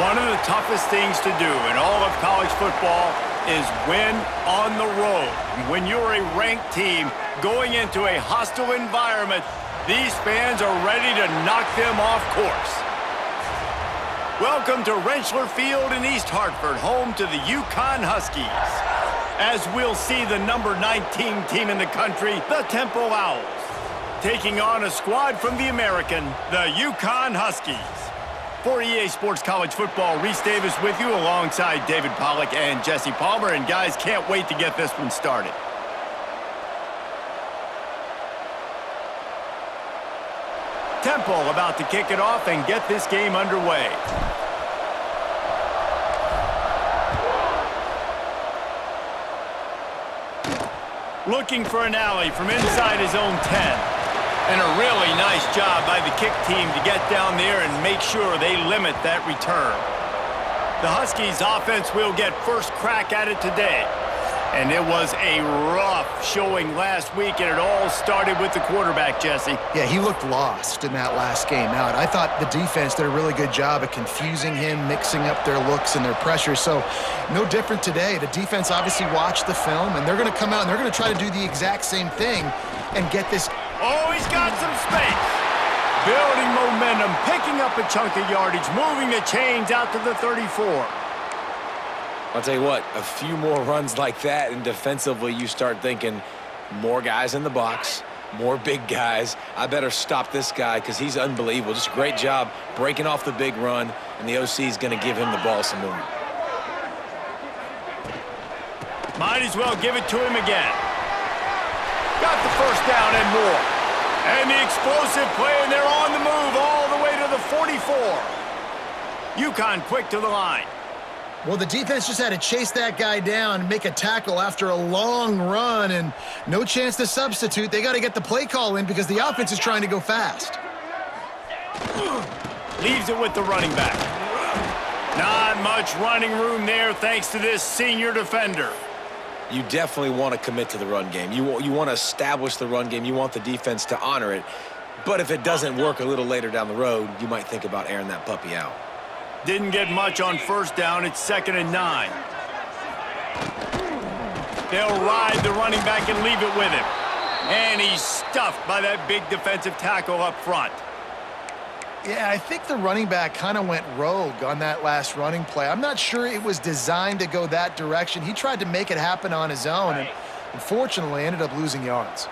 One of the toughest things to do in all of college football is win on the road. When you're a ranked team going into a hostile environment, these fans are ready to knock them off course. Welcome to Rentschler Field in East Hartford, home to the UCONN Huskies. As we'll see the number 19 team in the country, the Temple Owls, taking on a squad from the American, the UCONN Huskies. For EA Sports College Football, Reese Davis with you alongside David Pollack and Jesse Palmer. And guys, can't wait to get this one started. Temple about to kick it off and get this game underway. Looking for an alley from inside his own 10. And a really nice job by the kick team to get down there and make sure they limit that return. The Huskies offense will get first crack at it today. And it was a rough showing last week, and it all started with the quarterback, Jesse. Yeah, he looked lost in that last game out. I thought the defense did a really good job of confusing him, mixing up their looks and their pressure. So no different today. The defense obviously watched the film, and they're going to come out and they're going to try to do the exact same thing and get this. Oh, he's got some space. Building momentum, picking up a chunk of yardage, moving the chains out to the 34. I'll tell you what, a few more runs like that, and defensively you start thinking more guys in the box, more big guys. I better stop this guy because he's unbelievable. Just a great job breaking off the big run, and the OC is going to give him the ball some more. Might as well give it to him again. Got the first down and more. And the explosive play, and they're on the move all the way to the 44. UConn quick to the line. Well, the defense just had to chase that guy down and make a tackle after a long run, and no chance to substitute. They got to get the play call in because the offense is trying to go fast. Leaves it with the running back. Not much running room there thanks to this senior defender. You definitely want to commit to the run game. You want to establish the run game. You want the defense to honor it. But if it doesn't work a little later down the road, you might think about airing that puppy out. Didn't get much on first down. It's 2nd and 9. They'll ride the running back and leave it with him. And he's stuffed by that big defensive tackle up front. Yeah, I think the running back kind of went rogue on that last running play. I'm not sure it was designed to go that direction. He tried to make it happen on his own and unfortunately ended up losing yards.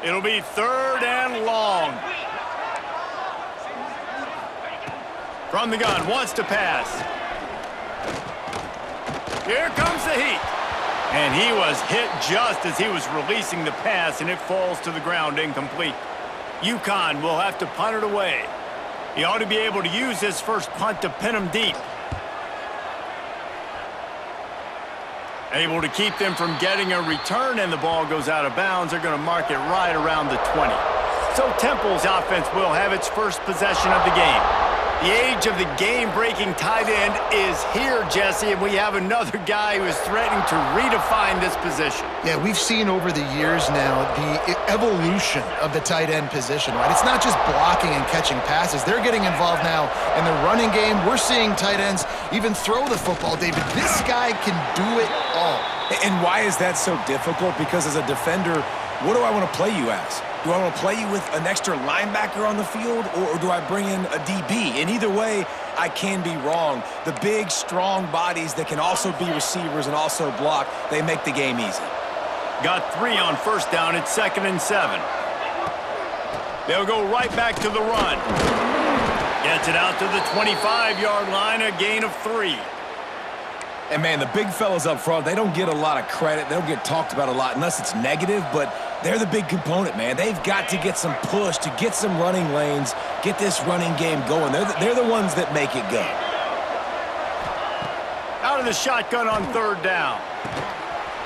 It'll be 3rd and long. From the gun, wants to pass. Here comes the heat. And he was hit just as he was releasing the pass, and it falls to the ground incomplete. UConn will have to punt it away. He ought to be able to use his first punt to pin him deep. Able to keep them from getting a return, and the ball goes out of bounds. They're going to mark it right around the 20. So Temple's offense will have its first possession of the game. The age of the game-breaking tight end is here, Jesse, and we have another guy who is threatening to redefine this position. Yeah, we've seen over the years now the evolution of the tight end position, right? It's not just blocking and catching passes. They're getting involved now in the running game. We're seeing tight ends even throw the football, David. This guy can do it all. And why is that so difficult? Because as a defender, what do I want to play you as? Do I want to play you with an extra linebacker on the field, or do I bring in a DB? And either way, I can be wrong. The big, strong bodies that can also be receivers and also block, they make the game easy. Got 3 on first down. It's 2nd and 7. They'll go right back to the run. Gets it out to the 25-yard line, a gain of 3. And, man, the big fellas up front, they don't get a lot of credit. They don't get talked about a lot unless it's negative, but they're the big component, man. They've got to get some push, to get some running lanes, get this running game going. They're the ones that make it go. Out of the shotgun on 3rd down.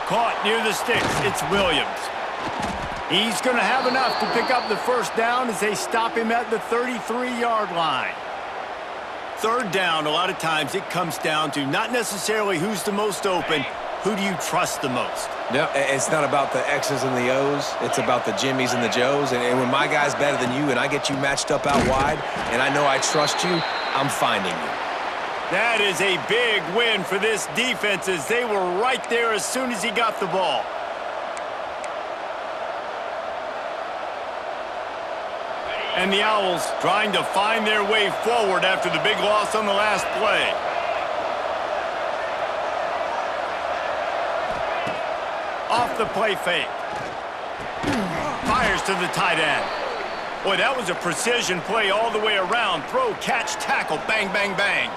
Caught near the sticks. It's Williams. He's going to have enough to pick up the first down as they stop him at the 33-yard line. 3rd down, a lot of times it comes down to not necessarily who's the most open, who do you trust the most? No, it's not about the X's and the O's. It's about the Jimmies and the Joes. And when my guy's better than you and I get you matched up out wide and I know I trust you, I'm finding you. That is a big win for this defense as they were right there as soon as he got the ball. And the Owls trying to find their way forward after the big loss on the last play. Off the play fake. Fires to the tight end. Boy, that was a precision play all the way around. Throw, catch, tackle, bang, bang, bang.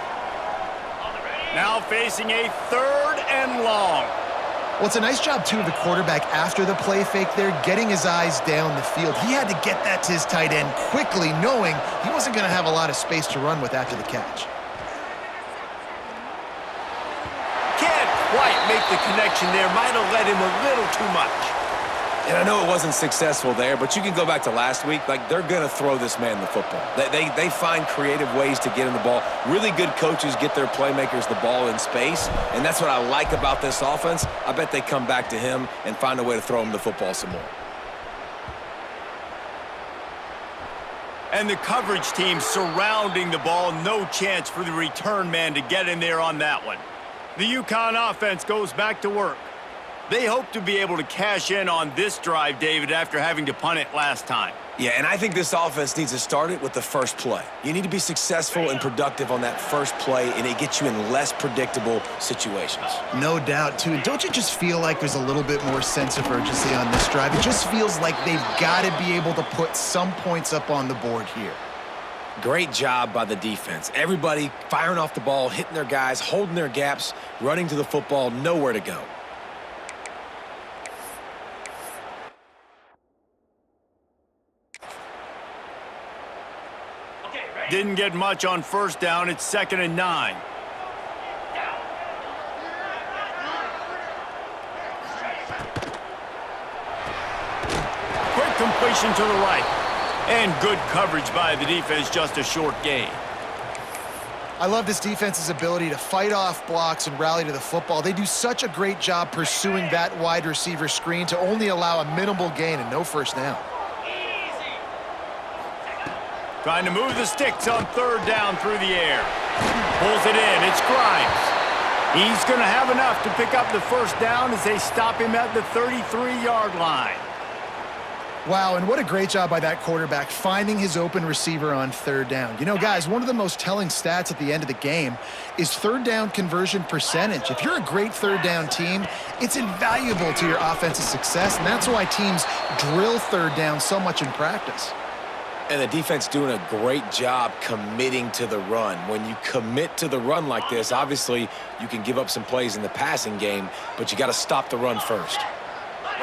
Now facing a 3rd and long. Well, it's a nice job, too, of the quarterback after the play fake there, getting his eyes down the field. He had to get that to his tight end quickly, knowing he wasn't going to have a lot of space to run with after the catch. Can't quite make the connection there. Might have led him a little too much. And I know it wasn't successful there, but you can go back to last week. Like, they're going to throw this man the football. They find creative ways to get him the ball. Really good coaches get their playmakers the ball in space, and that's what I like about this offense. I bet they come back to him and find a way to throw him the football some more. And the coverage team surrounding the ball. No chance for the return man to get in there on that one. The UConn offense goes back to work. They hope to be able to cash in on this drive, David, after having to punt it last time. Yeah, and I think this offense needs to start it with the first play. You need to be successful and productive on that first play, and it gets you in less predictable situations. No doubt, too. Don't you just feel like there's a little bit more sense of urgency on this drive? It just feels like they've got to be able to put some points up on the board here. Great job by the defense. Everybody firing off the ball, hitting their guys, holding their gaps, running to the football, nowhere to go. Didn't get much on first down. It's 2nd and 9. Quick completion to the right. And good coverage by the defense, just a short gain. I love this defense's ability to fight off blocks and rally to the football. They do such a great job pursuing that wide receiver screen to only allow a minimal gain and no first down. Trying to move the sticks on 3rd down through the air. Pulls it in. It's Grimes. He's going to have enough to pick up the first down as they stop him at the 33-yard line. Wow, and what a great job by that quarterback finding his open receiver on 3rd down. You know, guys, one of the most telling stats at the end of the game is 3rd down conversion percentage. If you're a great 3rd down team, it's invaluable to your offensive success, and that's why teams drill 3rd down so much in practice. And the defense doing a great job committing to the run. When you commit to the run like this, obviously you can give up some plays in the passing game, but you got to stop the run first.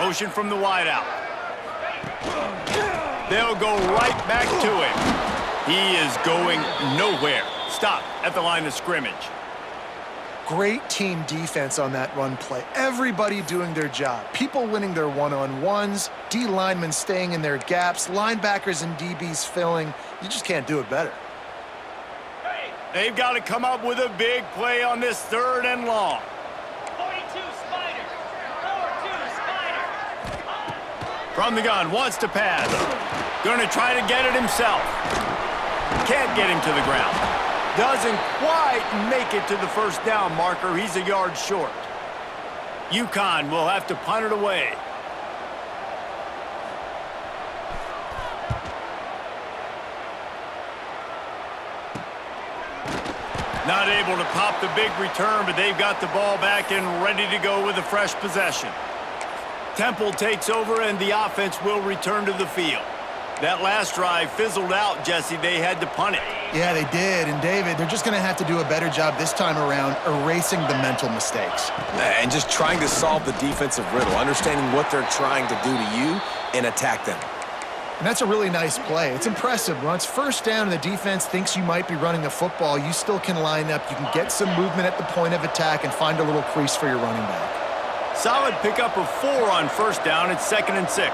Motion from the wideout. They'll go right back to him. He is going nowhere. Stop at the line of scrimmage. Great team defense on that run play. Everybody doing their job. People winning their one-on-ones, D linemen staying in their gaps, linebackers and DBs filling. You just can't do it better. They've got to come up with a big play on this 3rd and long. 42 Spider. 4-2 Spider. From the gun, wants to pass. Going to try to get it himself. Can't get him to the ground. Doesn't quite make it to the first down marker. He's a yard short. UConn will have to punt it away. Not able to pop the big return, but they've got the ball back and ready to go with a fresh possession. Temple takes over, and the offense will return to the field. That last drive fizzled out, Jesse. They had to punt it. Yeah, they did. And, David, they're just going to have to do a better job this time around erasing the mental mistakes. And just trying to solve the defensive riddle, understanding what they're trying to do to you and attack them. And that's a really nice play. It's impressive. Once first down and the defense thinks you might be running the football, you still can line up. You can get some movement at the point of attack and find a little crease for your running back. Solid pickup of 4 on first down. It's 2nd and 6.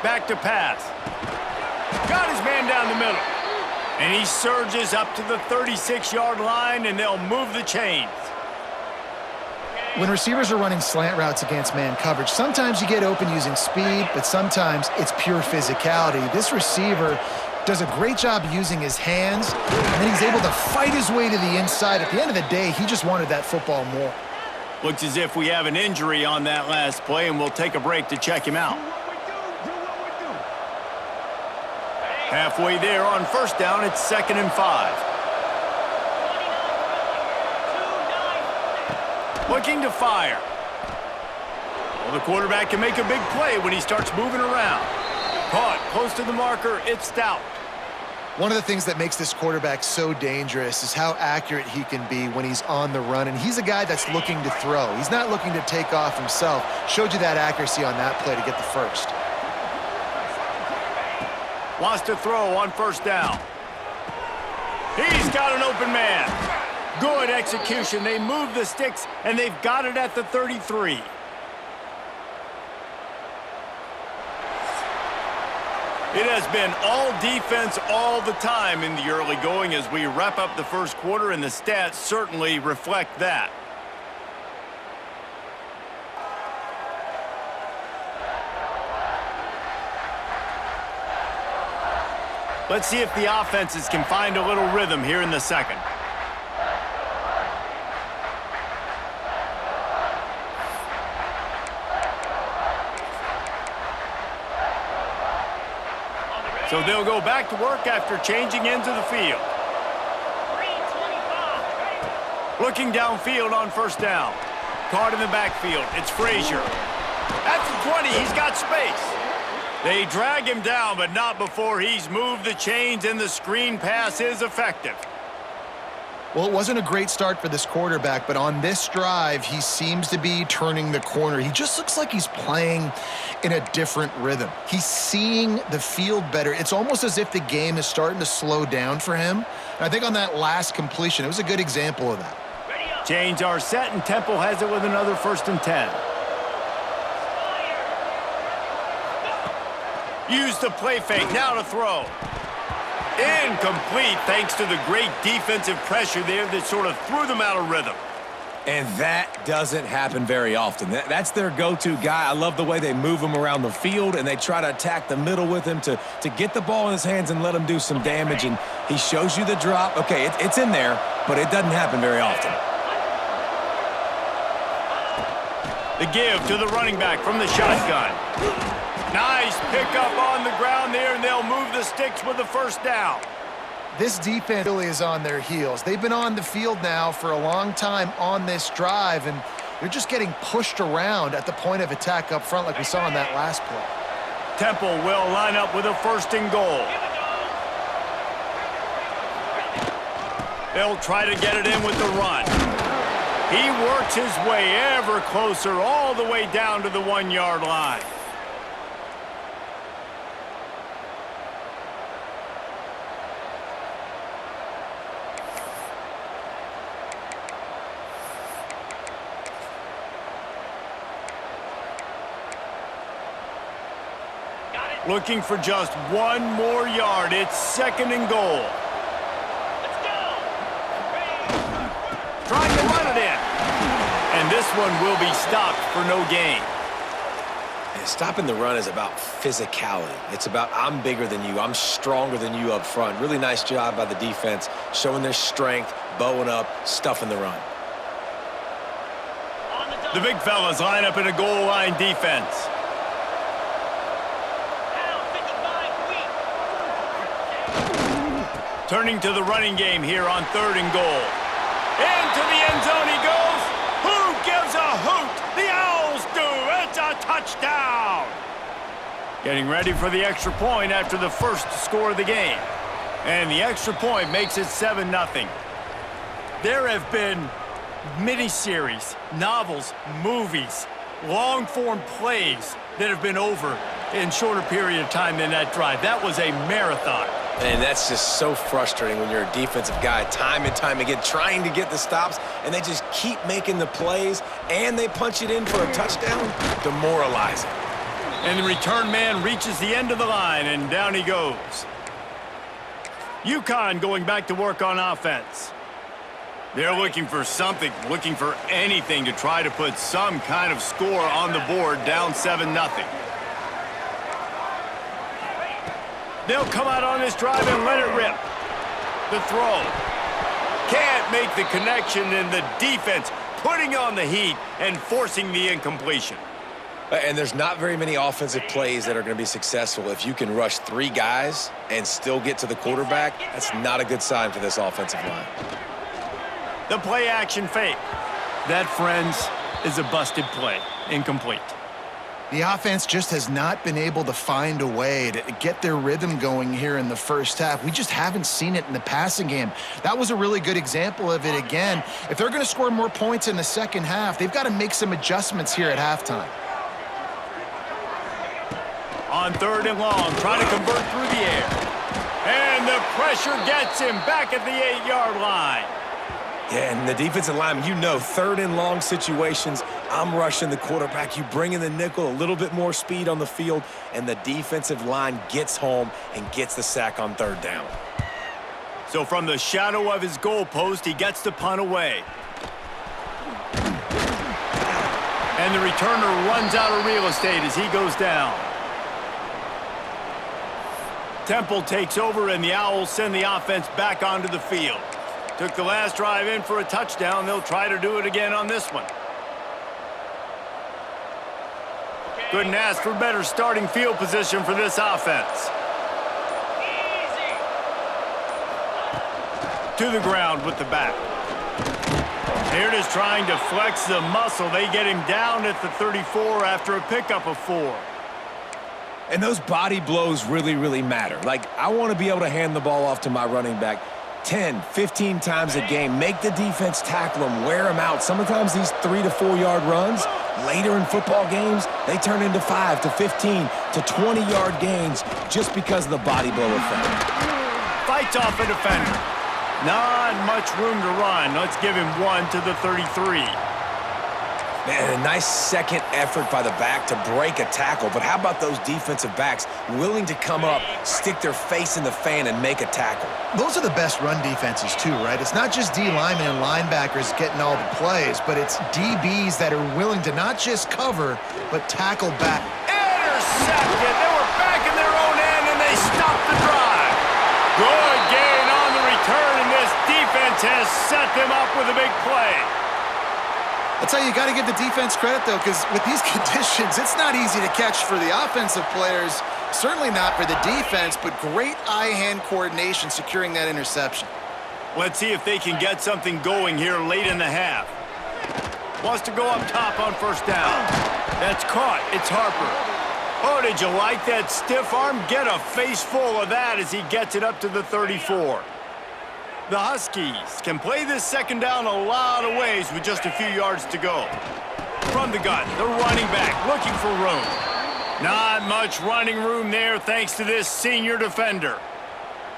Back to pass. Got his man down the middle. And he surges up to the 36-yard line, and they'll move the chains. When receivers are running slant routes against man coverage, sometimes you get open using speed, but sometimes it's pure physicality. This receiver does a great job using his hands, and then he's able to fight his way to the inside. At the end of the day, he just wanted that football more. Looks as if we have an injury on that last play, and we'll take a break to check him out. Halfway there on first down, it's 2nd and 5. Looking to fire. Well, the quarterback can make a big play when he starts moving around. Caught close to the marker, it's Stout. One of the things that makes this quarterback so dangerous is how accurate he can be when he's on the run, and he's a guy that's looking to throw. He's not looking to take off himself. Showed you that accuracy on that play to get the first. Wants to throw on first down. He's got an open man. Good execution. They move the sticks, and they've got it at the 33. It has been all defense all the time in the early going as we wrap up the first quarter, and the stats certainly reflect that. Let's see if the offenses can find a little rhythm here in the second. So they'll go back to work after changing into the field. 3:25. Looking downfield on first down. Caught in the backfield. It's Frazier. At the 20, he's got space. They drag him down, but not before he's moved the chains, and the screen pass is effective. Well, it wasn't a great start for this quarterback, but on this drive, he seems to be turning the corner. He just looks like he's playing in a different rhythm. He's seeing the field better. It's almost as if the game is starting to slow down for him. And I think on that last completion, it was a good example of that. Chains are set, and Temple has it with another 1st and 10. Use the play fake, now to throw. Incomplete, thanks to the great defensive pressure there that sort of threw them out of rhythm. And that doesn't happen very often. That's their go-to guy. I love the way they move him around the field, and they try to attack the middle with him to get the ball in his hands and let him do some damage. And he shows you the drop. Okay, it's in there, but it doesn't happen very often. The give to the running back from the shotgun. Nice pickup on the ground there, and they'll move the sticks with the first down. This defense really is on their heels. They've been on the field now for a long time on this drive, and they're just getting pushed around at the point of attack up front like we saw in that last play. Temple will line up with a 1st and goal. They'll try to get it in with the run. He works his way ever closer all the way down to the 1-yard line. Looking for just 1 more yard. It's 2nd and goal. Let's go. Trying to run it in. And this one will be stopped for no gain. And stopping the run is about physicality. It's about I'm bigger than you. I'm stronger than you up front. Really nice job by the defense, showing their strength, bowing up, stuffing the run. On the double. The big fellas line up in a goal line defense. Turning to the running game here on 3rd and goal. Into the end zone he goes. Who gives a hoot? The Owls do. It's a touchdown. Getting ready for the extra point after the first score of the game. And the extra point makes it 7-0. There have been miniseries, novels, movies, long-form plays that have been over in shorter period of time than that drive. That was a marathon. And that's just so frustrating when you're a defensive guy, time and time again, trying to get the stops, and they just keep making the plays, and they punch it in for a touchdown. Demoralizing. And the return man reaches the end of the line, and down he goes. UConn going back to work on offense. They're looking for something, looking for anything to try to put some kind of score on the board, down 7-0. They'll come out on this drive and let it rip. The throw. Can't make the connection, and the defense putting on the heat and forcing the incompletion. And there's not very many offensive plays that are going to be successful. If you can rush 3 guys and still get to the quarterback, that's not a good sign for this offensive line. The play action fake. That, friends, is a busted play. Incomplete. The offense just has not been able to find a way to get their rhythm going here in the first half. We just haven't seen it in the passing game. That was a really good example of it again. If they're going to score more points in the second half, they've got to make some adjustments here at halftime. On 3rd and long, trying to convert through the air. And the pressure gets him back at the 8-yard line. Yeah, and the defensive line, 3rd and long situations, I'm rushing the quarterback. You bring in the nickel, a little bit more speed on the field, and the defensive line gets home and gets the sack on 3rd down. So from the shadow of his goalpost, he gets the punt away. And the returner runs out of real estate as he goes down. Temple takes over, and the Owls send the offense back onto the field. Took the last drive in for a touchdown. They'll try to do it again on this one. Couldn't ask for better starting field position for this offense. To the ground with the back. Here it is, trying to flex the muscle. They get him down at the 34 after a pickup of 4. And those body blows really, really matter. Like, I want to be able to hand the ball off to my running back 10, 15 times a game. Make the defense tackle them, wear them out. Sometimes these 3 to 4 yard runs, later in football games, they turn into 5 to 15 to 20 yard gains just because of the body blow effect. Fights off a defender. Not much room to run. Let's give him 1 to the 33. Man, a nice second effort by the back to break a tackle. But how about those defensive backs willing to come up, stick their face in the fan, and make a tackle? Those are the best run defenses too, right? It's not just D linemen and linebackers getting all the plays, but it's DBs that are willing to not just cover, but tackle back. Intercepted. They were back in their own end, and they stopped the drive. Good gain on the return, and this defense has set them up with a big play. I'll tell you, you got to give the defense credit, though, because with these conditions, it's not easy to catch for the offensive players, certainly not for the defense, but great eye-hand coordination securing that interception. Let's see if they can get something going here late in the half. Wants to go up top on 1st down. That's caught. It's Harper. Oh, did you like that stiff arm? Get a face full of that as he gets it up to the 34. The Huskies can play this 2nd down a lot of ways with just a few yards to go. From the gun, the running back looking for room. Not much running room there thanks to this senior defender.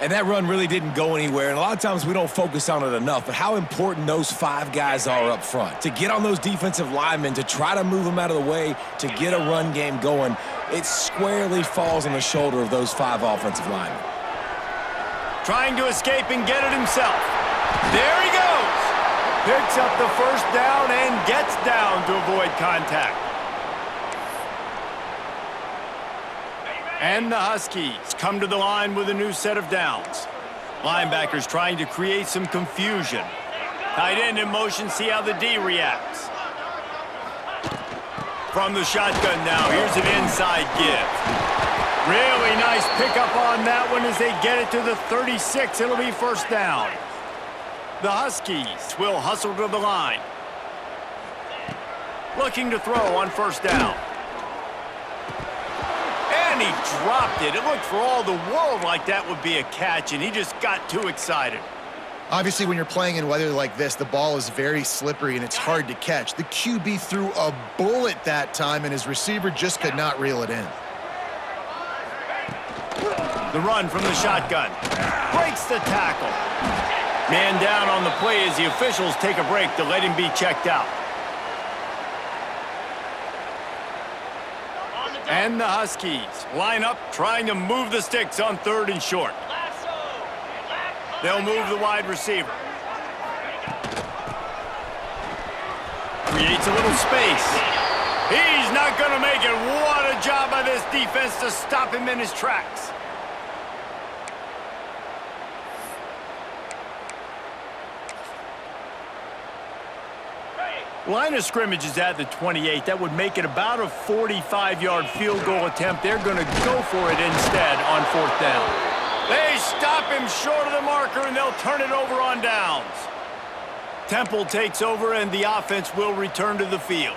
And that run really didn't go anywhere, and a lot of times we don't focus on it enough, but how important those 5 guys are up front. To get on those defensive linemen, to try to move them out of the way, to get a run game going, it squarely falls on the shoulder of those 5 offensive linemen. Trying to escape and get it himself. There he goes. Picks up the 1st down and gets down to avoid contact. And the Huskies come to the line with a new set of downs. Linebackers trying to create some confusion. Tight end in motion, see how the D reacts. From the shotgun now, here's an inside give. Really nice pickup on that one as they get it to the 36. It'll be 1st down. The Huskies will hustle to the line. Looking to throw on 1st down. And he dropped it. It looked for all the world like that would be a catch, and he just got too excited. Obviously, when you're playing in weather like this, the ball is very slippery and it's hard to catch. The QB threw a bullet that time, and his receiver just could not reel it in. The run from the shotgun. Breaks the tackle. Man down on the play as the officials take a break to let him be checked out. And the Huskies line up trying to move the sticks on 3rd and short. They'll move the wide receiver. Creates a little space. He's not going to make it. What a job by this defense to stop him in his tracks. Line of scrimmage is at the 28. That would make it about a 45-yard field goal attempt. They're going to go for it instead on 4th down. They stop him short of the marker, and they'll turn it over on downs. Temple takes over, and the offense will return to the field.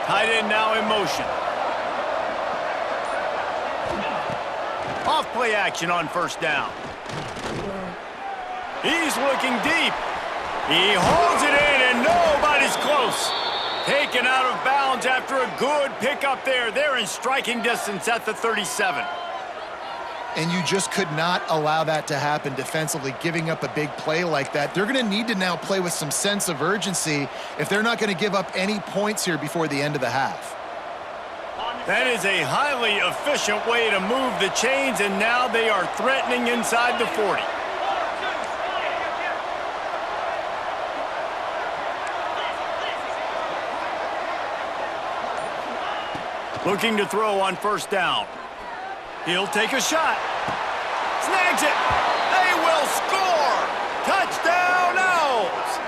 Tight end now in motion. Off play action on 1st down. He's looking deep. He holds it in, and nobody's close. Taken out of bounds after a good pickup there. They're in striking distance at the 37. And you just could not allow that to happen defensively, giving up a big play like that. They're going to need to now play with some sense of urgency if they're not going to give up any points here before the end of the half. That is a highly efficient way to move the chains, and now they are threatening inside the 40. Looking to throw on 1st down. He'll take a shot. Snags it. They will score. Touchdown, Owls.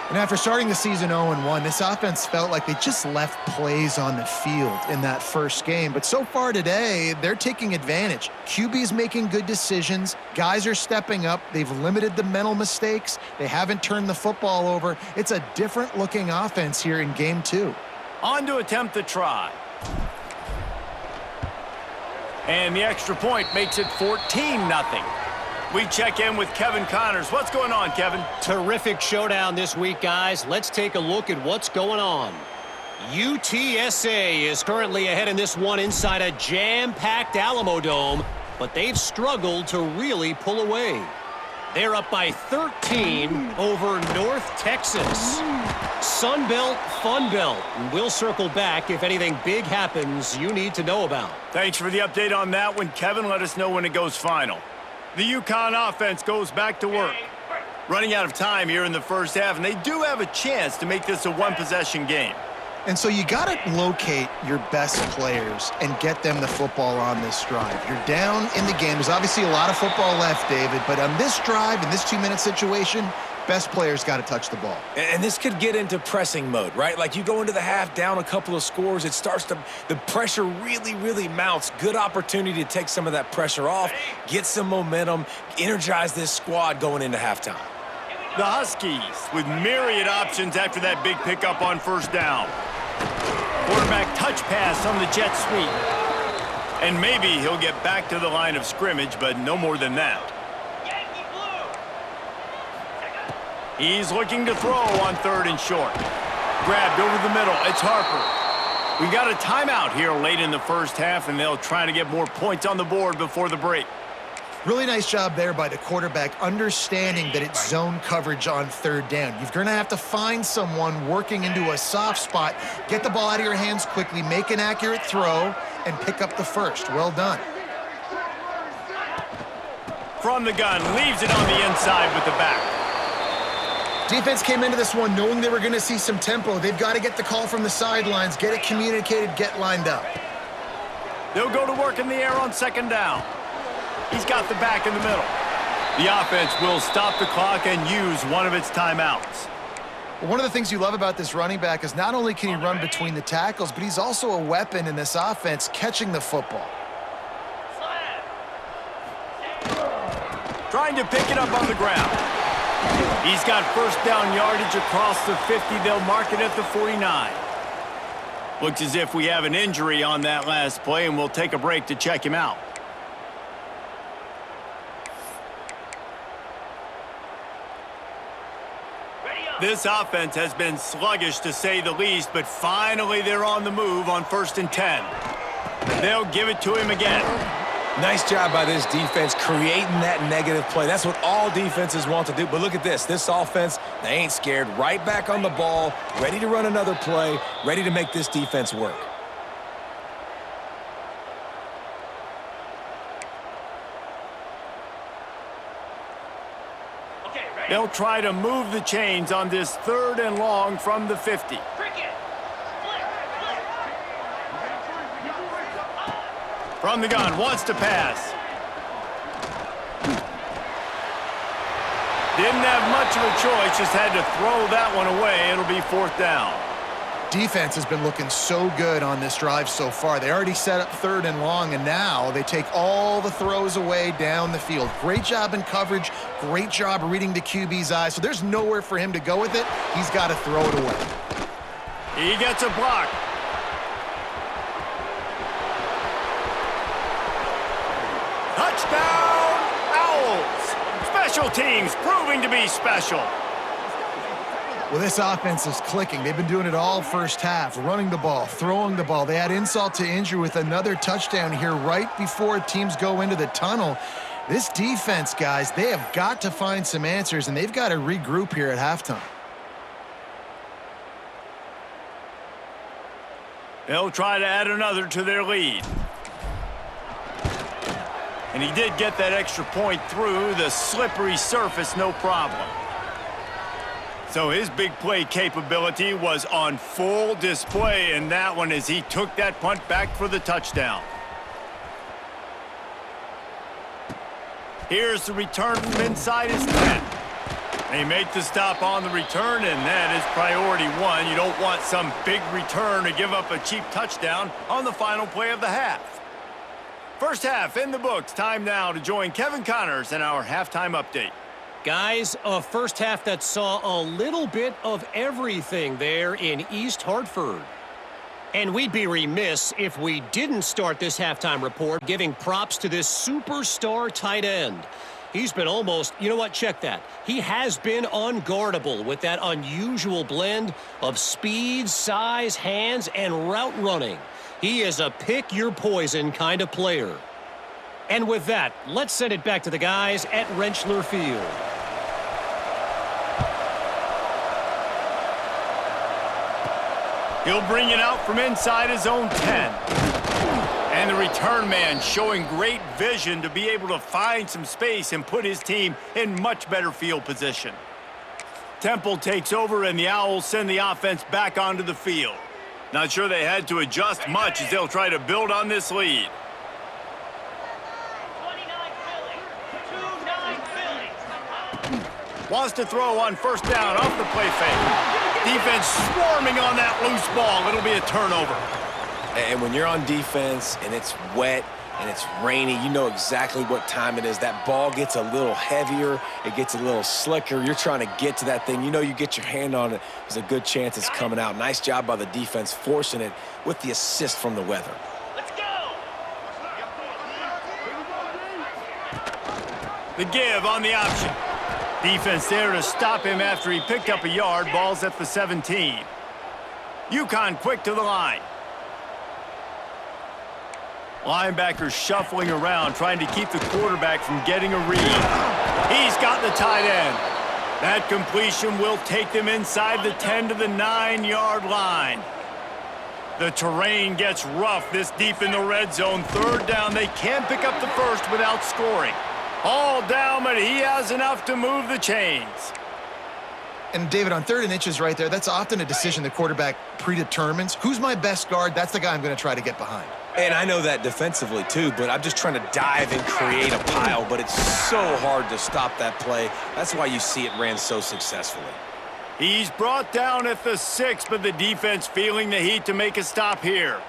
And after starting the season 0-1, this offense felt like they just left plays on the field in that first game. But so far today, they're taking advantage. QB's making good decisions. Guys are stepping up. They've limited the mental mistakes. They haven't turned the football over. It's a different-looking offense here in Game 2. On to attempt the try. And the extra point makes it 14-0. We check in with Kevin Connors. What's going on, Kevin? Terrific showdown this week, guys. Let's take a look at what's going on. UTSA is currently ahead in this one inside a jam-packed Alamo Dome, but they've struggled to really pull away. They're up by 13 over North Texas. Sun Belt, Fun Belt. We'll circle back if anything big happens you need to know about. Thanks for the update on that one, Kevin. Let us know when it goes final. The UConn offense goes back to work. Running out of time here in the first half, and they do have a chance to make this a one-possession game. And so you got to locate your best players and get them the football on this drive. You're down in the game. There's obviously a lot of football left, David, but on this drive, in this 2-minute situation, best players got to touch the ball. And this could get into pressing mode, right? Like you go into the half down a couple of scores, it starts to, the pressure really mounts. Good opportunity to take some of that pressure off, get some momentum, energize this squad going into halftime. The Huskies with myriad options after that big pickup on 1st down. Quarterback touch pass on the jet sweep. And maybe he'll get back to the line of scrimmage, but no more than that. He's looking to throw on 3rd and short. Grabbed over the middle. It's Harper. We got a timeout here late in the first half, and they'll try to get more points on the board before the break. Really nice job there by the quarterback, understanding that it's zone coverage on 3rd down. You're going to have to find someone working into a soft spot, get the ball out of your hands quickly, make an accurate throw, and pick up the first. Well done. From the gun, leaves it on the inside with the back. Defense came into this one knowing they were going to see some tempo. They've got to get the call from the sidelines, get it communicated, get lined up. They'll go to work in the air on 2nd down. He's got the back in the middle. The offense will stop the clock and use one of its timeouts. One of the things you love about this running back is not only can he run between the tackles, but he's also a weapon in this offense catching the football. Trying to pick it up on the ground. He's got 1st down yardage across the 50. They'll mark it at the 49. Looks as if we have an injury on that last play, and we'll take a break to check him out. This offense has been sluggish, to say the least, but finally they're on the move on 1st and 10. They'll give it to him again. Nice job by this defense creating that negative play. That's what all defenses want to do. But look at this. This offense, they ain't scared. Right back on the ball, ready to run another play, ready to make this defense work. They'll try to move the chains on this 3rd and long from the 50. From the gun, wants to pass. Didn't have much of a choice, just had to throw that one away. It'll be 4th down. Defense has been looking so good on this drive so far. They already set up 3rd and long, and now they take all the throws away down the field. Great job in coverage, great job reading the QB's eyes. So there's nowhere for him to go with it. He's got to throw it away. He gets a block. Touchdown, Owls! Special teams proving to be special. Well, this offense is clicking. They've been doing it all first half, running the ball, throwing the ball. They had insult to injury with another touchdown here right before teams go into the tunnel. This defense, guys, they have got to find some answers, and they've got to regroup here at halftime. They'll try to add another to their lead. And he did get that extra point through the slippery surface, no problem. So his big play capability was on full display in that one as he took that punt back for the touchdown. Here's the return from inside his 10. They make the stop on the return, and that is priority 1. You don't want some big return to give up a cheap touchdown on the final play of the half. First half in the books. Time now to join Kevin Connors in our halftime update. Guys, a first half that saw a little bit of everything there in East Hartford. And we'd be remiss if we didn't start this halftime report giving props to this superstar tight end. He's been almost, you know what, check that. He has been unguardable with that unusual blend of speed, size, hands, and route running. He is a pick-your-poison kind of player. And with that, let's send it back to the guys at Rentschler Field. He'll bring it out from inside his own 10. And the return man showing great vision to be able to find some space and put his team in much better field position. Temple takes over, and the Owls send the offense back onto the field. Not sure they had to adjust much as they'll try to build on this lead. 29 Philly. Wants to throw on first down off the play fake. Defense swarming on that loose ball. It'll be a turnover. And when you're on defense and it's wet and it's rainy, you know exactly what time it is. That ball gets a little heavier. It gets a little slicker. You're trying to get to that thing. You know you get your hand on it. There's a good chance it's coming out. Nice job by the defense forcing it with the assist from the weather. Let's go. The give on the option. Defense there to stop him after he picked up a yard. Ball's at the 17. UConn quick to the line. Linebackers shuffling around, trying to keep the quarterback from getting a read. He's got the tight end. That completion will take them inside the 10 to the 9-yard line. The terrain gets rough this deep in the red zone. 3rd down, they can pick up the first without scoring. All down, but he has enough to move the chains. And David, on 3rd and inches right there, that's often a decision the quarterback predetermines. Who's my best guard? That's the guy I'm going to try to get behind. And I know that defensively too, but I'm just trying to dive and create a pile, but it's so hard to stop that play. That's why you see it ran so successfully. He's brought down at the 6, but the defense feeling the heat to make a stop here.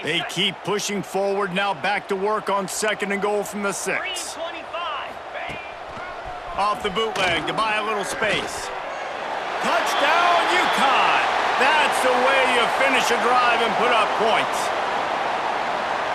They keep pushing forward, now back to work on 2nd and goal from the 6. 325. Off the bootleg to buy a little space. Touchdown, UConn! That's the way you finish a drive and put up points.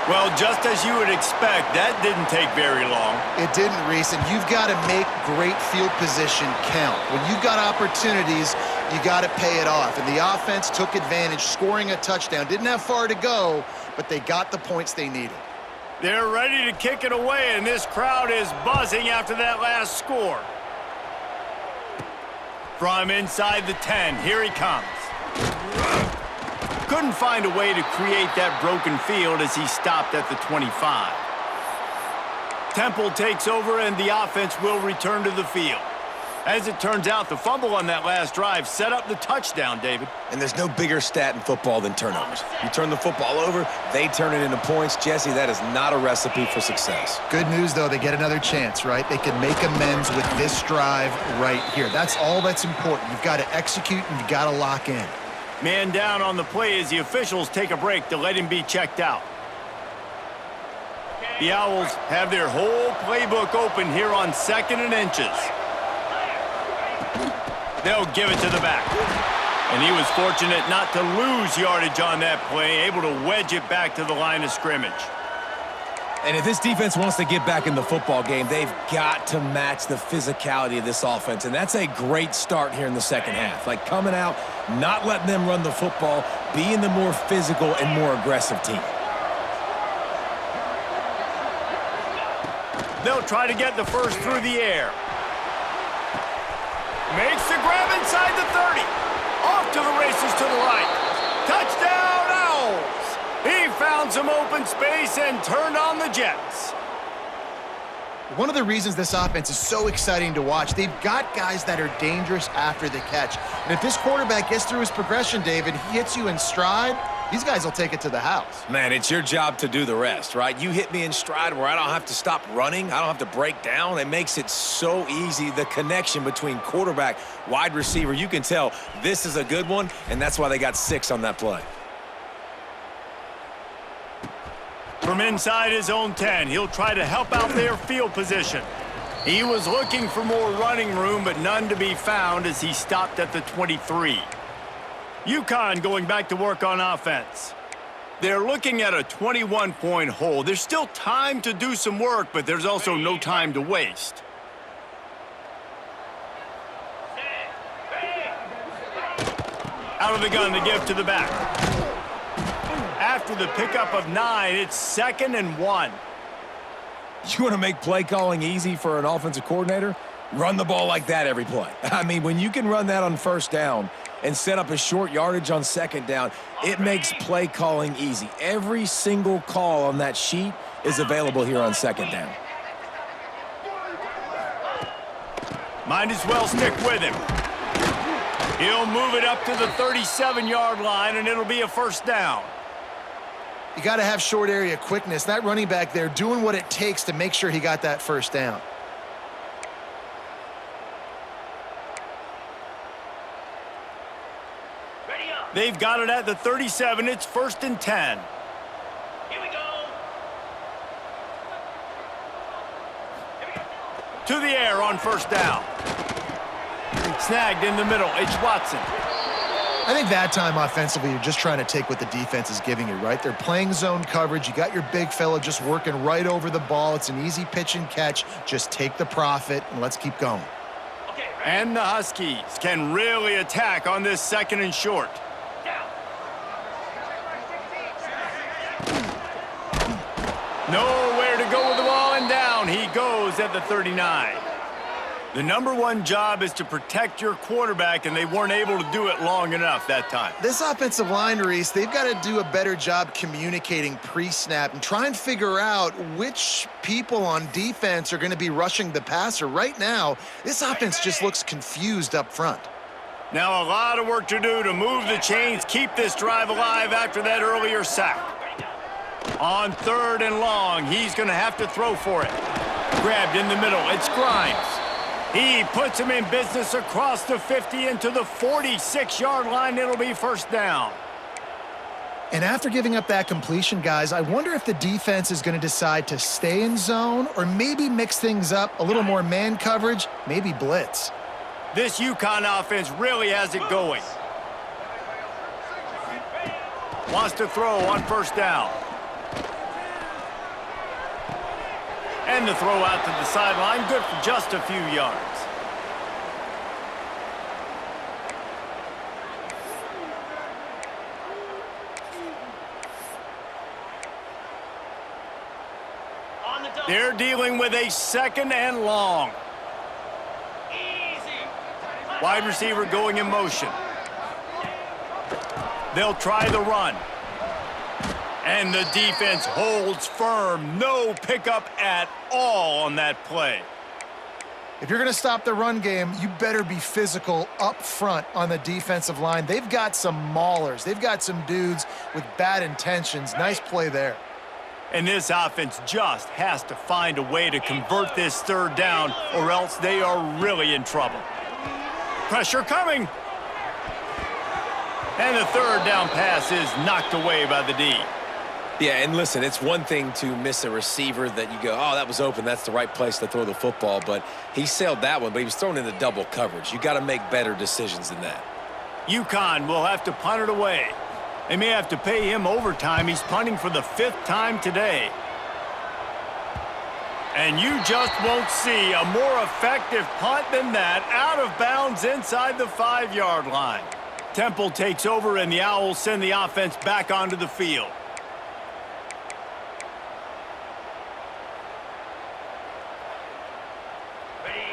Well, just as you would expect, that didn't take very long. It didn't, Reese, and you've got to make great field position count. When you've got opportunities, you got to pay it off. And the offense took advantage, scoring a touchdown. Didn't have far to go, but they got the points they needed. They're ready to kick it away, and this crowd is buzzing after that last score. From inside the 10, here he comes. Couldn't find a way to create that broken field as he stopped at the 25. Temple takes over and the offense will return to the field. As it turns out, the fumble on that last drive set up the touchdown, David. And there's no bigger stat in football than turnovers. You turn the football over, they turn it into points. Jesse, that is not a recipe for success. Good news, though, they get another chance, right? They can make amends with this drive right here. That's all that's important. You've got to execute and you've got to lock in. Man down on the play as the officials take a break to let him be checked out. The Owls have their whole playbook open here on 2nd and inches. They'll give it to the back. And he was fortunate not to lose yardage on that play, able to wedge it back to the line of scrimmage. And if this defense wants to get back in the football game, they've got to match the physicality of this offense. And that's a great start here in the second half. Like coming out, not letting them run the football, being the more physical and more aggressive team. They'll try to get the first through the air. Makes the grab inside the 30. Off to the races to the right. Touchdown, Owls! He found some open space and turned on the Jets. One of the reasons this offense is so exciting to watch, they've got guys that are dangerous after the catch. And if this quarterback gets through his progression, David, he hits you in stride, these guys will take it to the house. Man, it's your job to do the rest, right? You hit me in stride where I don't have to stop running. I don't have to break down. It makes it so easy, the connection between quarterback, wide receiver. You can tell this is a good one, and that's why they got 6 on that play. From inside his own 10, he'll try to help out their field position. He was looking for more running room, but none to be found as he stopped at the 23. UConn going back to work on offense. They're looking at a 21-point hole. There's still time to do some work, but there's also no time to waste. Out of the gun to give to the back. After the pickup of 9, it's 2nd and 1. You want to make play calling easy for an offensive coordinator? Run the ball like that every play. I mean, when you can run that on 1st down and set up a short yardage on 2nd down, it makes play calling easy. Every single call on that sheet is available here on 2nd down. Might as well stick with him. He'll move it up to the 37-yard line, and it'll be a 1st down. You got to have short area quickness. That running back there doing what it takes to make sure he got that 1st down. They've got it at the 37. It's 1st and 10. Here we go. To the air on 1st down. Snagged in the middle. It's Watson. I think that time offensively, you're just trying to take what the defense is giving you, right? They're playing zone coverage. You got your big fella just working right over the ball. It's an easy pitch and catch. Just take the profit and let's keep going. Okay, ready? And the Huskies can really attack on this 2nd and short. Down. Nowhere to go with the ball, and down he goes at the 39. The #1 job is to protect your quarterback, and they weren't able to do it long enough that time. This offensive line, Reese, they've got to do a better job communicating pre-snap and try and figure out which people on defense are going to be rushing the passer. Right now, this offense just looks confused up front. Now a lot of work to do to move the chains, keep this drive alive after that earlier sack. On 3rd and long, he's going to have to throw for it. Grabbed in the middle, it's Grimes. He puts him in business across the 50 into the 46-yard line. It'll be 1st down. And after giving up that completion, guys, I wonder if the defense is going to decide to stay in zone or maybe mix things up, a little more man coverage, maybe blitz. This UConn offense really has it going. Wants to throw on 1st down. And the throw out to the sideline, good for just a few yards. On the double. They're dealing with a 2nd and long. Easy. Wide receiver going in motion. They'll try the run. And the defense holds firm. No pickup at all on that play. If you're going to stop the run game, you better be physical up front on the defensive line. They've got some maulers. They've got some dudes with bad intentions. Nice play there. And this offense just has to find a way to convert this third down, or else they are really in trouble. Pressure coming. And the third down pass is knocked away by the D. Yeah, and listen, it's one thing to miss a receiver that you go, oh, that was open, that's the right place to throw the football, but he sailed that one, but he was thrown into double coverage. You got to make better decisions than that. UConn will have to punt it away. They may have to pay him overtime. He's punting for the 5th time today. And you just won't see a more effective punt than that, out of bounds inside the 5-yard line. Temple takes over, and the Owls send the offense back onto the field.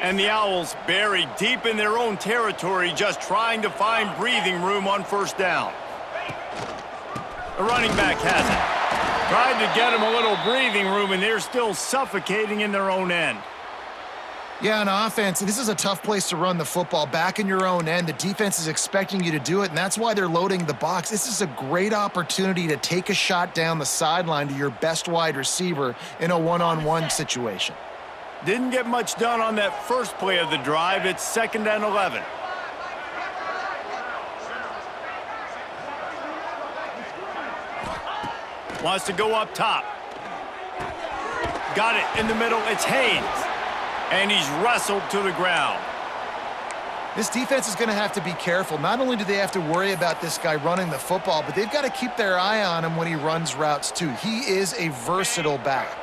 And the Owls buried deep in their own territory, just trying to find breathing room on first down. The running back has it. Tried to get him a little breathing room, and they're still suffocating in their own end. Yeah, on offense, this is a tough place to run the football. Back in your own end, the defense is expecting you to do it, and that's why they're loading the box. This is a great opportunity to take a shot down the sideline to your best wide receiver in a one-on-one situation. Didn't get much done on that first play of the drive. It's 2nd and 11. Wants to go up top. Got it in the middle. It's Haynes. And he's wrestled to the ground. This defense is going to have to be careful. Not only do they have to worry about this guy running the football, but they've got to keep their eye on him when he runs routes too. He is a versatile back.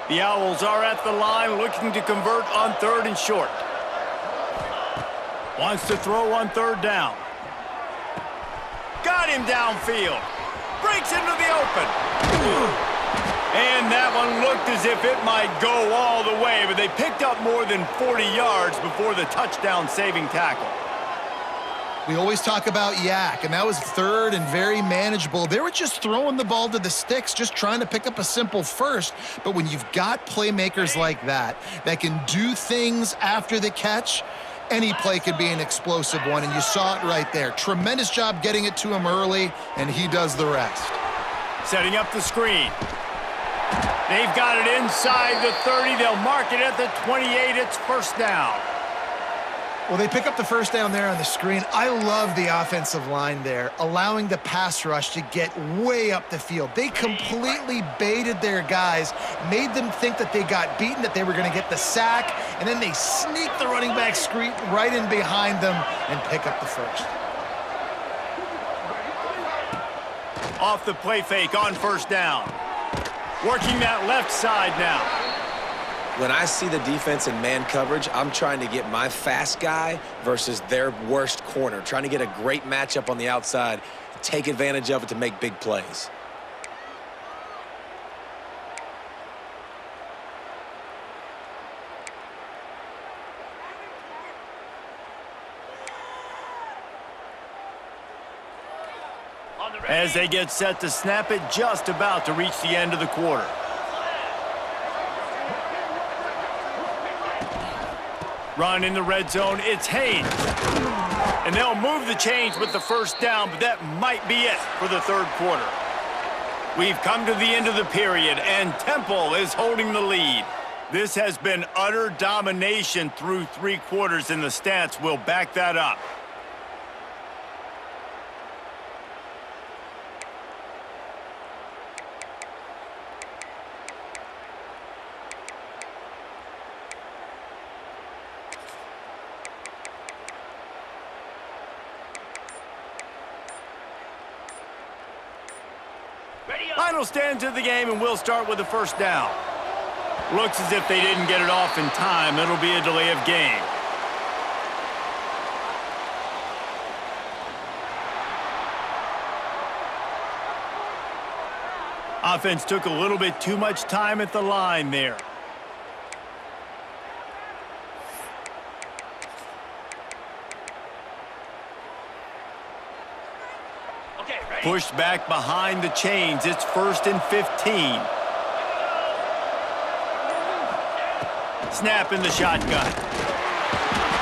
The Owls are at the line looking to convert on 3rd and short. Wants to throw on 3rd down. Got him downfield. Breaks into the open. And that one looked as if it might go all the way, but they picked up more than 40 yards before the touchdown-saving tackle. We always talk about yak, and that was 3rd and very manageable. They were just throwing the ball to the sticks, just trying to pick up a simple first. But when you've got playmakers like that can do things after the catch, any play could be an explosive one, and you saw it right there. Tremendous job getting it to him early, and he does the rest. Setting up the screen. They've got it inside the 30. They'll mark it at the 28. It's first down. Well, they pick up the first down there on the screen. I love the offensive line there, allowing the pass rush to get way up the field. They completely baited their guys, made them think that they got beaten, that they were going to get the sack, and then they sneak the running back screen right in behind them and pick up the first. Off the play fake on first down. Working that left side now. When I see the defense in man coverage, I'm trying to get my fast guy versus their worst corner, trying to get a great matchup on the outside, take advantage of it to make big plays. As they get set to snap it, just about to reach the end of the quarter. Run in the red zone, it's Haynes. And they'll move the chains with the first down, but that might be it for the 3rd quarter. We've come to the end of the period, and Temple is holding the lead. This has been utter domination through 3 quarters, and the stats will back that up. Final stands of the game, and we'll start with the first down. Looks as if they didn't get it off in time. It'll be a delay of game. Offense took a little bit too much time at the line there. Okay, ready? Pushed back behind the chains. It's 1st and 15. Snap in the shotgun.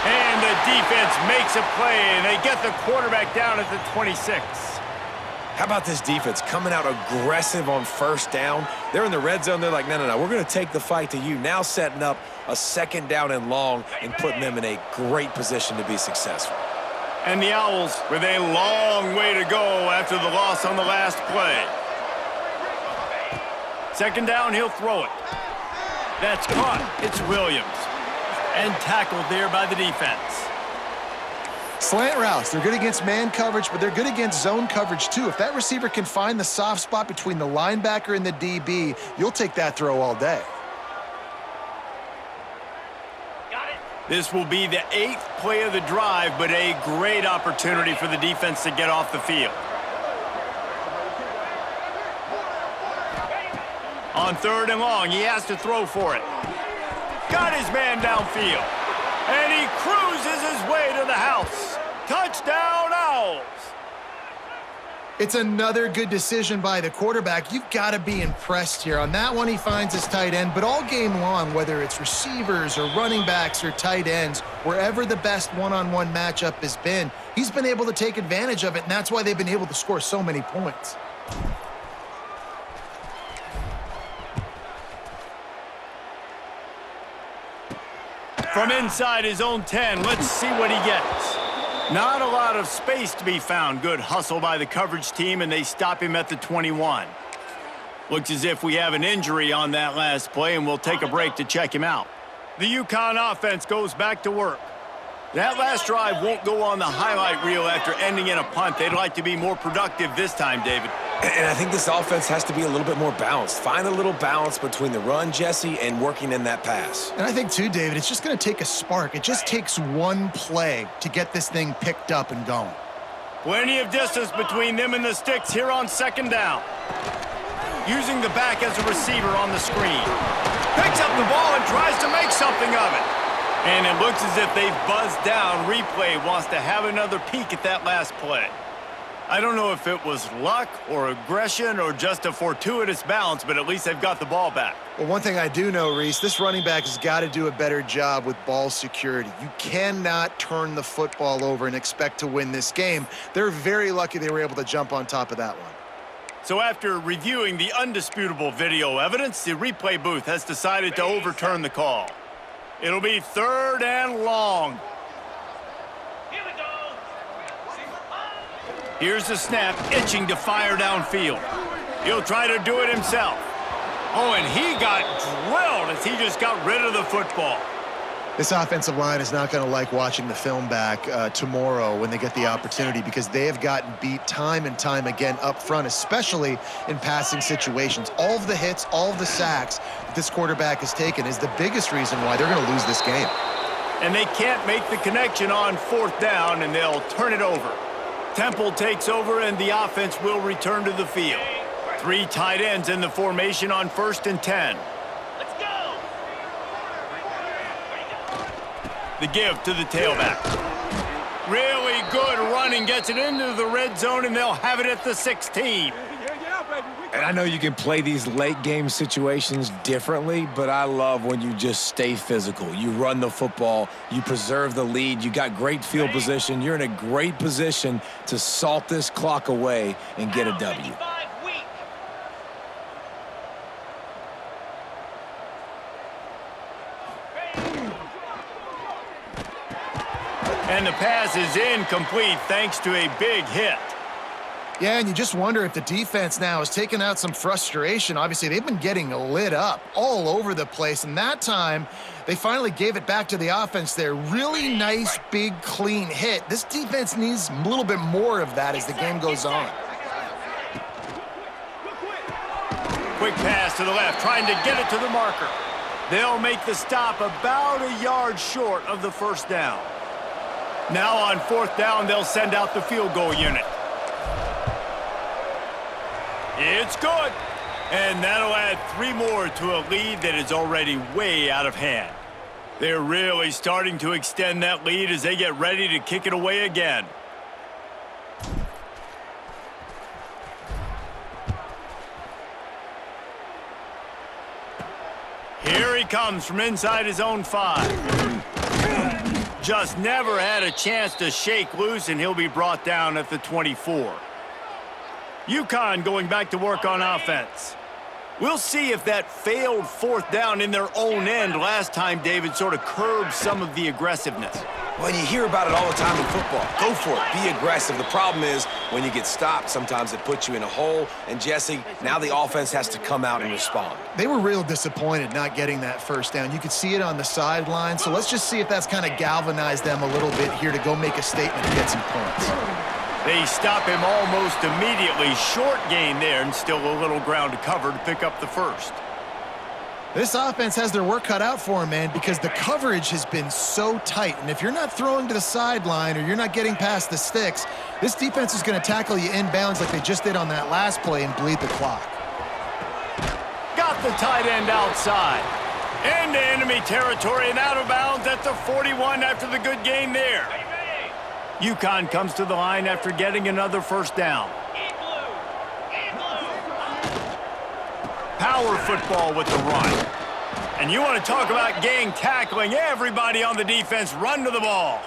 And the defense makes a play, and they get the quarterback down at the 26. How about this defense coming out aggressive on 1st down? They're in the red zone. They're like, no, we're going to take the fight to you. Now setting up a 2nd down and long and putting them in a great position to be successful. And the Owls with a long way to go after the loss on the last play. 2nd down, he'll throw it. That's caught. It's Williams. And tackled there by the defense. Slant routes, they're good against man coverage, but they're good against zone coverage too. If that receiver can find the soft spot between the linebacker and the DB, you'll take that throw all day. Got it. This will be the 8th play of the drive, but a great opportunity for the defense to get off the field. On 3rd and long, he has to throw for it. Got his man downfield. And he cruises his way to the house. Touchdown, Owls! It's another good decision by the quarterback. You've got to be impressed here. On that one, he finds his tight end, but all game long, whether it's receivers or running backs or tight ends, wherever the best one-on-one matchup has been, he's been able to take advantage of it, and that's why they've been able to score so many points. From inside his own 10, let's see what he gets. Not a lot of space to be found. Good hustle by the coverage team, and they stop him at the 21. Looks as if we have an injury on that last play, and we'll take a break to check him out. The UConn offense goes back to work. That last drive won't go on the highlight reel after ending in a punt. They'd like to be more productive this time, David. And I think this offense has to be a little bit more balanced. Find a little balance between the run, Jesse, and working in that pass. And I think, too, David, it's just going to take a spark. It just takes one play to get this thing picked up and going. Plenty of distance between them and the sticks here on 2nd down. Using the back as a receiver on the screen. Picks up the ball and tries to make something of it. And it looks as if they've buzzed down. Replay wants to have another peek at that last play. I don't know if it was luck or aggression or just a fortuitous bounce, but at least they've got the ball back. Well, one thing I do know, Reese, this running back has got to do a better job with ball security. You cannot turn the football over and expect to win this game. They're very lucky they were able to jump on top of that one. So after reviewing the undisputable video evidence, the replay booth has decided to overturn the call. It'll be 3rd and long. Here we go. Here's the snap, itching to fire downfield. He'll try to do it himself. Oh, and he got drilled as he just got rid of the football. This offensive line is not going to like watching the film back tomorrow when they get the opportunity, because they have gotten beat time and time again up front, especially in passing situations. All of the hits, all of the sacks that this quarterback has taken is the biggest reason why they're going to lose this game. And they can't make the connection on 4th down, and they'll turn it over. Temple takes over, and the offense will return to the field. 3 tight ends in the formation on 1st and 10. Let's go. The give to the tailback. Really good running, gets it into the red zone, and they'll have it at the 16. And I know you can play these late game situations differently, but I love when you just stay physical. You run the football, you preserve the lead, you got great field position. You're in a great position to salt this clock away and get a W. And the pass is incomplete thanks to a big hit. Yeah, and you just wonder if the defense now has taken out some frustration. Obviously, they've been getting lit up all over the place, and that time they finally gave it back to the offense there. Really nice, big, clean hit. This defense needs a little bit more of that as the game goes on. Quick pass to the left, trying to get it to the marker. They'll make the stop about a yard short of the 1st down. Now on 4th down, they'll send out the field goal unit. It's good. And that'll add 3 more to a lead that is already way out of hand. They're really starting to extend that lead as they get ready to kick it away again. comes from inside his own 5. Just never had a chance to shake loose, and he'll be brought down at the 24. UConn going back to work on offense. We'll see if that failed 4th down in their own end last time, David, sort of curbed some of the aggressiveness. Well, you hear about it all the time in football. Go for it. Be aggressive. The problem is when you get stopped, sometimes it puts you in a hole. And, Jesse, now the offense has to come out and respond. They were real disappointed not getting that 1st down. You could see it on the sideline. So let's just see if that's kind of galvanized them a little bit here to go make a statement and get some points. They stop him almost immediately. Short gain there, and still a little ground to cover to pick up the 1st. This offense has their work cut out for them, man, because the coverage has been so tight. And if you're not throwing to the sideline or you're not getting past the sticks, this defense is going to tackle you inbounds like they just did on that last play and bleed the clock. Got the tight end outside. Into enemy territory and out of bounds at the 41 after the good gain there. UConn comes to the line after getting another 1st down. Power football with the run. And you want to talk about gang tackling. Everybody on the defense run to the ball.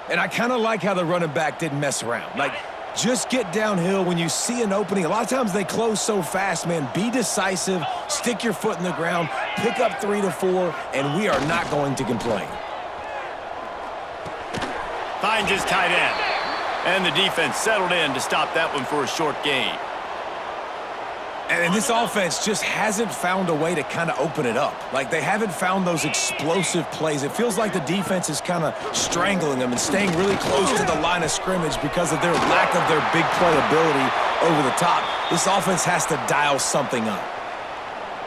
And I kind of like how the running back didn't mess around. Like, just get downhill when you see an opening. A lot of times they close so fast, man. Be decisive, stick your foot in the ground, pick up 3 to 4, and we are not going to complain. Finds his tight end. And the defense settled in to stop that one for a short gain. And this offense just hasn't found a way to kind of open it up. Like, they haven't found those explosive plays. It feels like the defense is kind of strangling them and staying really close to the line of scrimmage because of their lack of their big play ability over the top. This offense has to dial something up.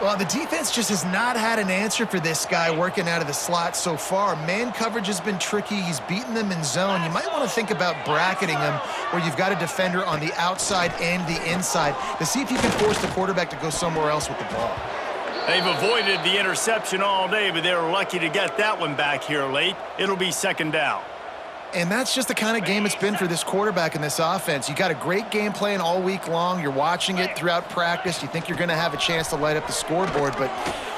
Well, the defense just has not had an answer for this guy working out of the slot so far. Man coverage has been tricky. He's beaten them in zone. You might want to think about bracketing him where you've got a defender on the outside and the inside to see if you can force the quarterback to go somewhere else with the ball. They've avoided the interception all day, but they were lucky to get that one back here late. It'll be 2nd down. And that's just the kind of game it's been for this quarterback in this offense. You got a great game plan all week long. You're watching it throughout practice. You think you're going to have a chance to light up the scoreboard, but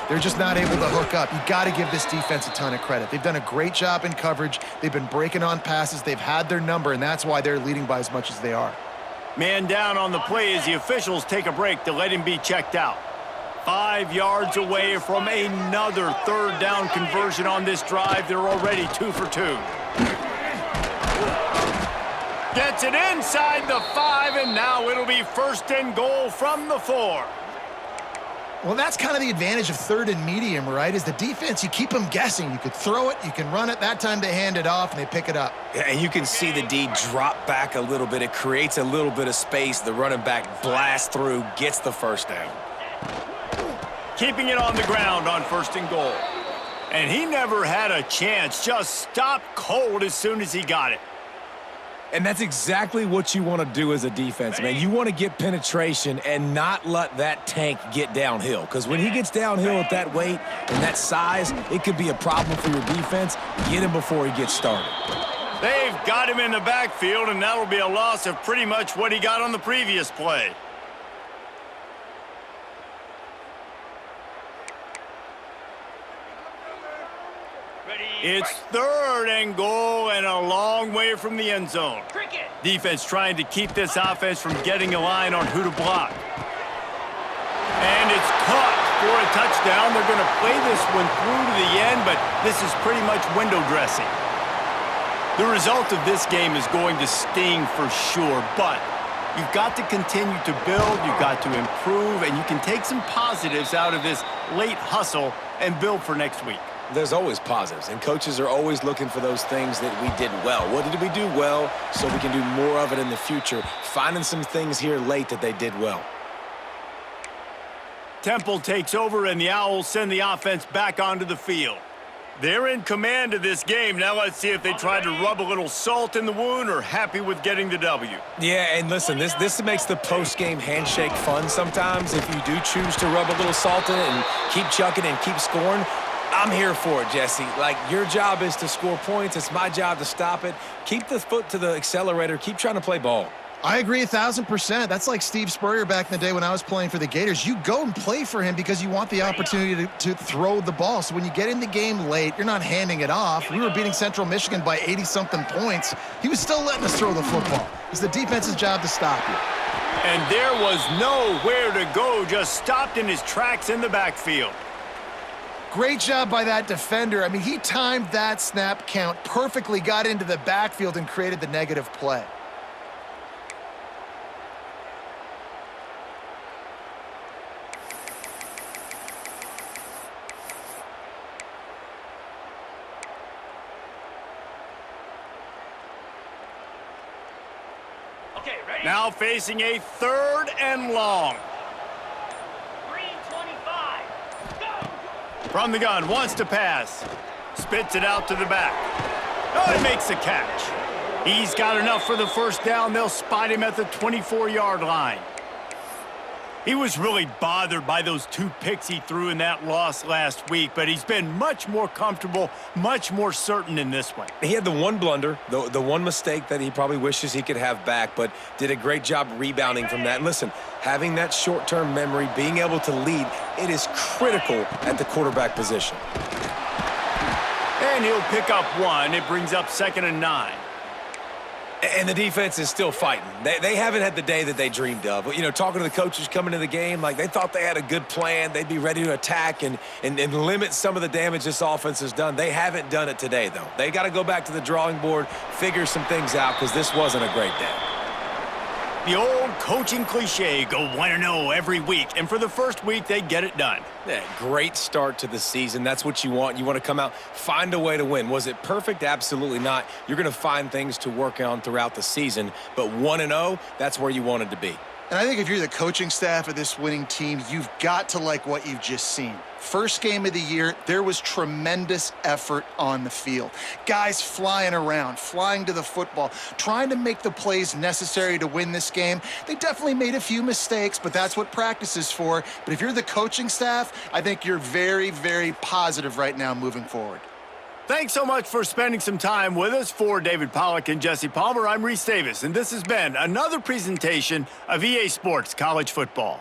they're just not able to hook up. You got to give this defense a ton of credit. They've done a great job in coverage. They've been breaking on passes. They've had their number, and that's why they're leading by as much as they are. Man down on the play as the officials take a break to let him be checked out. 5 yards away from another 3rd down conversion on this drive. They're already 2 for 2. Gets it inside the 5, and now it'll be 1st and goal from the 4. Well, that's kind of the advantage of 3rd and medium, right? Is the defense, you keep them guessing. You could throw it, you can run it. That time they hand it off, and they pick it up. Yeah, and you can see the D drop back a little bit. It creates a little bit of space. The running back blasts through, gets the 1st down. Keeping it on the ground on 1st and goal. And he never had a chance. Just stopped cold as soon as he got it. And that's exactly what you want to do as a defense, man. You want to get penetration and not let that tank get downhill. Because when he gets downhill at that weight and that size, it could be a problem for your defense. Get him before he gets started. They've got him in the backfield, and that'll be a loss of pretty much what he got on the previous play. It's 3rd and goal and a long way from the end zone. Defense trying to keep this offense from getting a line on who to block. And it's caught for a touchdown. They're going to play this one through to the end, but this is pretty much window dressing. The result of this game is going to sting for sure, but you've got to continue to build, you've got to improve, and you can take some positives out of this late hustle and build for next week. There's always positives, and coaches are always looking for those things that we did well. What did we do well so we can do more of it in the future? Finding some things here late that they did well. Temple takes over, and the Owls send the offense back onto the field. They're in command of this game. Now let's see if they try to rub a little salt in the wound or happy with getting the W. Yeah, and listen, this makes the post-game handshake fun sometimes. If you do choose to rub a little salt in it and keep chucking and keep scoring, I'm here for it, Jesse. Like, your job is to score points. It's my job to stop it. Keep the foot to the accelerator. Keep trying to play ball. I agree 1,000%. That's like Steve Spurrier back in the day when I was playing for the Gators. You go and play for him because you want the opportunity to throw the ball. So when you get in the game late, you're not handing it off. We were beating Central Michigan by 80-something points. He was still letting us throw the football. It's the defense's job to stop you. And there was nowhere to go, just stopped in his tracks in the backfield. Great job by that defender. I mean, he timed that snap count perfectly, got into the backfield, and created the negative play. Okay, ready? Now facing a 3rd and long. Green 25. Go! From the gun, wants to pass. Spits it out to the back. Oh, he makes the catch. He's got enough for the first down. They'll spot him at the 24-yard line. He was really bothered by those 2 picks he threw in that loss last week, but he's been much more comfortable, much more certain in this one. He had the one blunder, the one mistake that he probably wishes he could have back, but did a great job rebounding from that. And listen, having that short-term memory, being able to lead, it is critical at the quarterback position. And he'll pick up 1. It brings up 2nd and 9. And the defense is still fighting. They haven't had the day that they dreamed of. But, you know, talking to the coaches coming to the game, like they thought they had a good plan. They'd be ready to attack and limit some of the damage this offense has done. They haven't done it today, though. They got to go back to the drawing board, figure some things out, because this wasn't a great day. The old coaching cliche, go 1-0 every week. And for the first week, they get it done. Yeah, great start to the season. That's what you want. You want to come out, find a way to win. Was it perfect? Absolutely not. You're going to find things to work on throughout the season. But 1-0, that's where you wanted to be. And I think if you're the coaching staff of this winning team, you've got to like what you've just seen. First game of the year, there was tremendous effort on the field. Guys flying around, flying to the football, trying to make the plays necessary to win this game. They definitely made a few mistakes, but that's what practice is for. But if you're the coaching staff, I think you're very, very positive right now moving forward. Thanks so much for spending some time with us. For David Pollack and Jesse Palmer, I'm Reese Davis, and this has been another presentation of EA Sports College Football.